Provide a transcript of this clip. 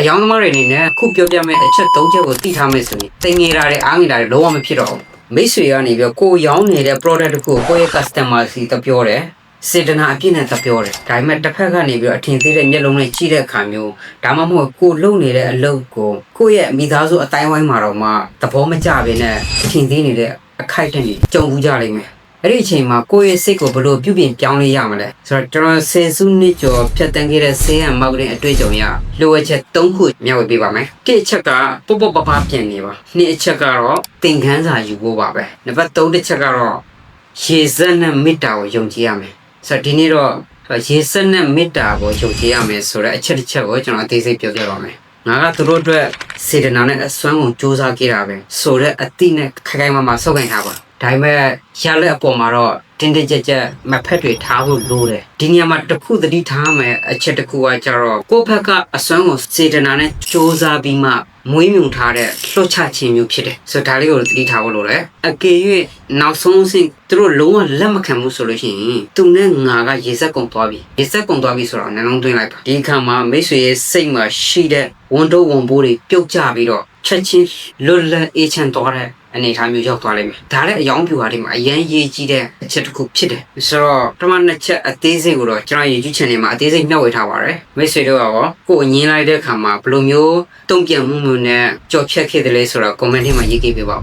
အယောင်သမားတွေအနေနဲ့ခုပြောပြမယ့်အချက်၃ချက်ကိုသိထားမယ်ဆိုရင်တင်ငေတာတွေအားငေတာတွေလုံးဝမဖြစ်တော့ဘူးမိတ်ဆွေကနေပြီးကိုရောင်းနေတဲ့ product တစ်ခုကိုကိုယ့်ရဲ့ customer စီတပြောတယ်စေတနာအပြည့်နဲ့တပြောတယ်ဒါပေမဲ့တစ်ဖက်ကနေပြီးအထင်သေးတဲ့မျက်လုံးနဲ့ကြည့်တဲ့အခါမျိုးဒါမှမဟုတ်ကိုလုံနေတဲ့အလုပ်ကိုကိုယ့်ရဲ့မိသားစုအတိုင်းဝိုင်းမှာတော့မှသဘောမကျဘဲနဲ့အထင်သေးနေတဲ့အခိုက်အတန့်ကြီးကြုံဘူးကြလိမ့်မယ်အဲ့ဒီအချိန်မှာကိုယ့်ရဲ့စိတ်ကိုဘယ်လိုပြုပြင်ပြောင်းလဲရမလဲဆိုတော့ကျွန်တော်ဆယ်စုနှစ်ကျော်ဖြတ်တန်းခဲ့တဲ့ sales and marketing အတွေ့အကြုံရလိုအပ်ချက်၃ခုမျှဝေပေးပါမယ်။တစ်အချက်ကပေါ့ပေါ့ပပပြင်နေပါ။နှစ်အချက်ကတော့သင်ခန်းစာယူဖို့ပါပဲ။နံပါတ်3တစ်ချက်ကတော့ရေစက်နဲ့မေတ္တာကိုယုံကြည်ရမယ်။ဆိုတော့ဒီနေ့တော့ရေစက်နဲ့မေတ္တာကိုယုံကြည်ရမယ်ဆိုတဲ့အချက်တစ်ချက်ကိုကျွန်တော်အသေးစိတ်ပြောပြပါမယ်။ငါကသူတို့အတွက်စေတနာနဲ့အစွမ်းကုန်စူးစမ်းခဲ့တာပဲဆိုတော့အတိနဲ့ခိုင်ခိုင်မာမာစောင့်ခိုင်းထားပါဒါပေမဲ့ရလက်အပေါ်မှာတော့တင်းတင်းကြပ်ကြပ်မဖက်တွေထားဖို့လိုတယ်ဒီနေရာမှာတစ်ခုသတိထားမယ်အချက်တစ်ခုကကြတော့ကိုယ့်ဘက်ကအစွမ်းကိုစေတနာနဲ့စူးစမ်းပြီးမှမွေးမြူထားတဲ့လှုပ်ချခြင်းမျိုးဖြစ်တယ်ဆိုတော့ဒါလေးကိုသတိထားဖို့လိုတယ်အကယ်၍နောက်ဆုံးအဆင့်သူတို့လုံးဝလက်မခံဘူးဆိုလို့ရှိရင်သူနဲ့ငါကရေစက်ကုန်သွားပြီရေစက်ကုန်သွားပြီဆိုတော့နှလုံးသွင်းလိုက်ပါဒီအခါမှာမိတ်ဆွေရဲ့စိတ်မှာရှိတဲ့ဝန်တော့ဝန်ပိုးတွေပြုတ်ကျပြီးတော့ချက်ချင်းလွတ်လပ်အေးချမ်းသွားတဲ့အနေထားမျိုးရောက်သွားလိမ့်မယ်ဒါလည်းအယောင်ပြူဟာတွေမှာအရန်ရေးကြီးတဲ့အချက်တစ်ခုဖြစ်တယ်ဆိုတော့ပထမနှစ်ချက်အသေးစိတ်ကိုတော့ကျွန်တော် YouTube channel မှာအသေးစိတ်မျှဝေထားပါတယ်မိတ်ဆွေတို့ရောကိုယ်ညင်းလိုက်တဲ့အခါမှာဘယ်လိုမျိုးတုံ့ပြန်မှုမျိုးနဲ့ကြော်ဖြတ်ခဲ့တယ်လဲဆိုတော့ comment ထဲမှာရေးခဲ့ပေးပါဦး